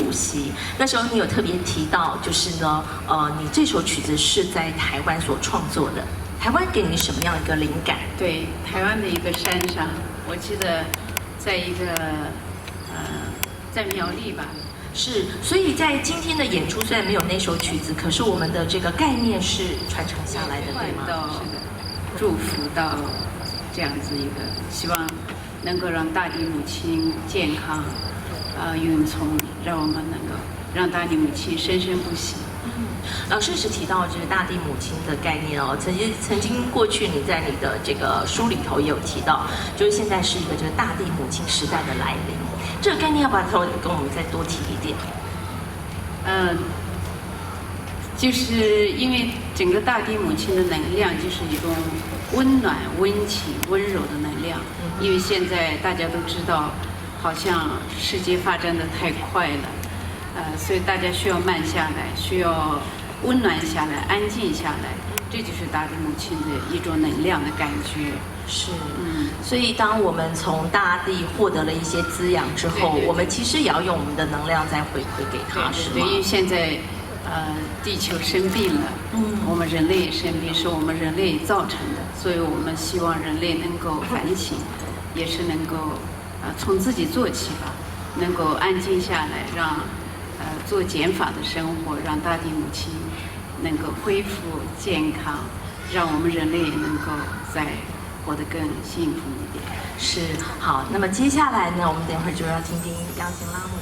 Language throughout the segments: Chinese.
主席。那时候你有特别提到，就是呢，你这首曲子是在台湾所创作的。台湾给你什么样的一个灵感？对，台湾的一个山上，我记得在一个在苗栗吧。是，所以在今天的演出虽然没有那首曲子，可是我们的这个概念是传承下来的，对吗？是的，祝福到这样子一个，希望能够让大地母亲健康，永存，让我们能够让大地母亲生生不息。老师是提到就是大地母亲的概念哦，曾经过去你在你的这个书里头也有提到，就是现在是一个就是大地母亲时代的来临，这个概念要不要跟我们再多提一点？就是因为整个大地母亲的能量就是一种温暖、温情、温柔的能量，因为现在大家都知道，好像世界发展的太快了。所以大家需要慢下来，需要温暖下来，安静下来，这就是大地母亲的一种能量的感觉。是，所以当我们从大地获得了一些滋养之后，我们其实也要用我们的能量再回馈给他，是吗？对，因为现在地球生病了，我们人类也生病，是我们人类造成的，所以我们希望人类能够反省，也是能够从自己做起吧，能够安静下来，让做减法的生活，让大地母亲能够恢复健康，让我们人类也能够再活得更幸福一点。是，好，那么接下来呢，我们等会儿就要听听钢琴拉姆。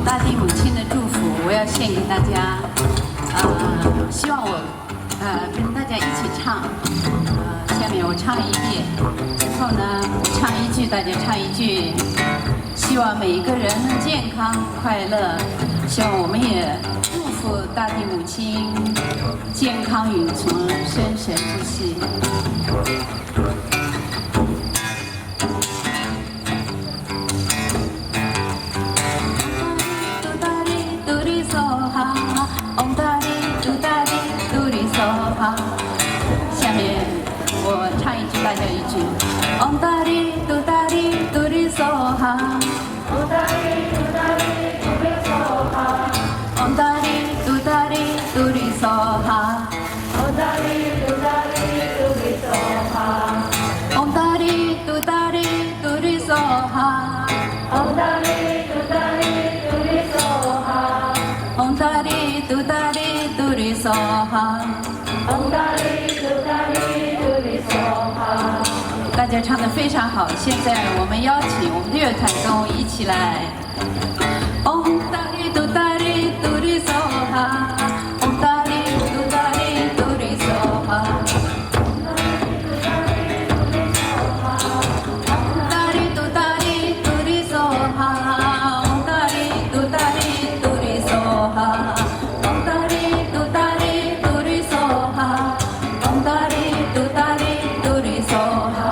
大地母亲的祝福，我要献给大家。希望我跟大家一起唱。下面我唱一遍，之后呢，我唱一句，大家唱一句。希望每一个人健康快乐，希望我们也祝福大地母亲健康永存，生生不息。下面我唱一句，大家一句。嗡达哩嘟达哩嘟哩嗦哈，嗡达哩嘟达哩嘟哩嗦哈，嗡达哩嘟达哩嘟哩嗦哈，嗡达哩嘟达哩嘟哩嗦哈，嗡达哩嘟达哩嘟哩嗦哈，嗡达哩嘟达哩嘟哩嗦哈，嗡达哩嘟达哩嘟哩嗦哈，嗡达哩嘟达哩嘟哩嗦哈。大家唱得非常好，现在我们邀请我们的乐团跟我一起来。嗡达哩嘟达哩嘟哩嗦哈，嗡达哩嘟达哩嘟哩嗦哈，嗡达哩嘟达哩嘟哩嗦哈，嗡达哩嘟达哩嘟哩嗦哈，嗡达哩嘟达哩嘟哩嗦哈，嗡达哩嘟达哩嘟哩嗦哈。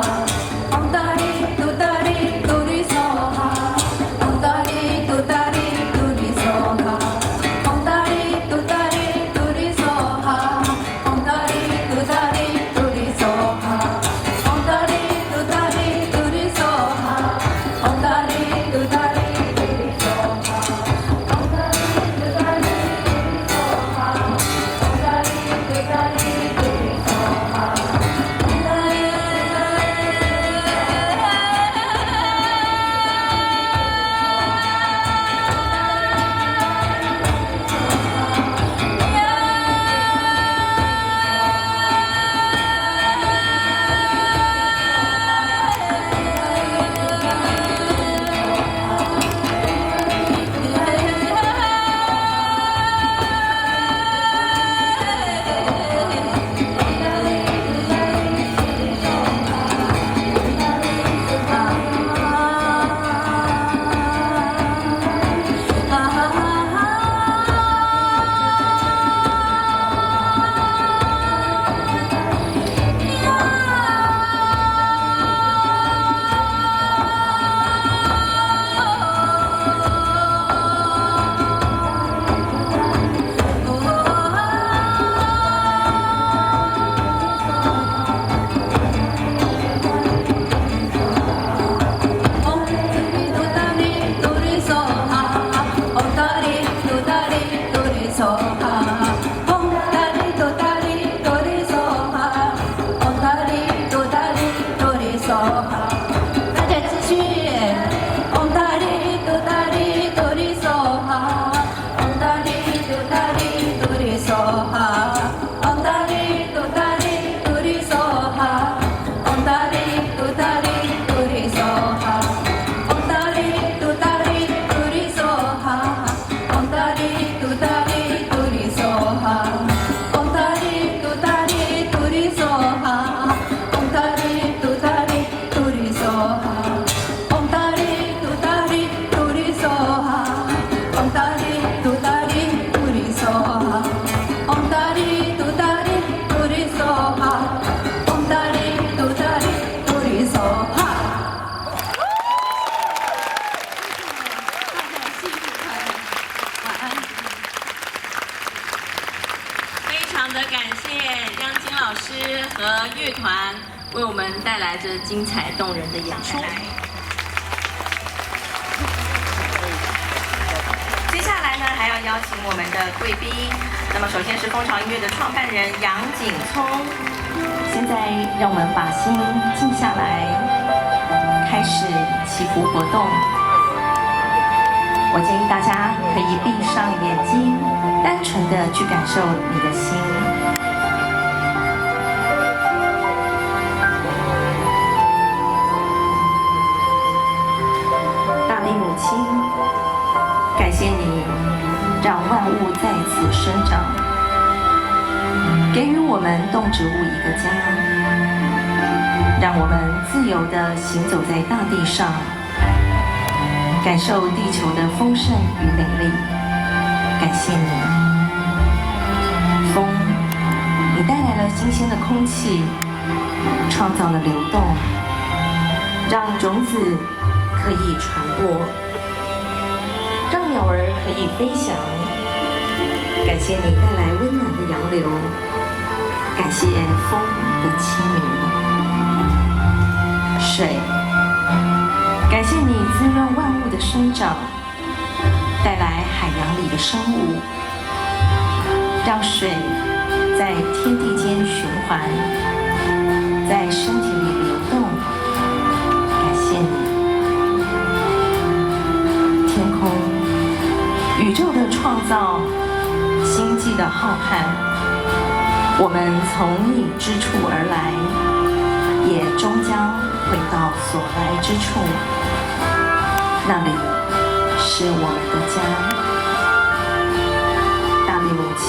和乐团为我们带来这精彩动人的演出。接下来呢，还要邀请我们的贵宾。那么，首先是蜂巢音乐的创办人杨景聪。现在让我们把心静下来，开始祈福活动。我建议大家可以闭上眼睛，单纯的去感受你的心。大地母亲，感谢你让万物在此生长，给予我们动植物一个家，让我们自由地行走在大地上，感受地球的丰盛与美丽。感谢你，风，你带来了新鲜的空气，创造了流动，让种子可以传播，让鸟儿可以飞翔。感谢你带来温暖的洋流，感谢风的清明。水，感谢你滋润万物的生长，带来海洋里的生物，让水在天地间循环，在身体里流动。感谢你，天空，宇宙的创造，星际的浩瀚，我们从你之处而来，也终将回到所来之处，那里是我们的家。大地母亲，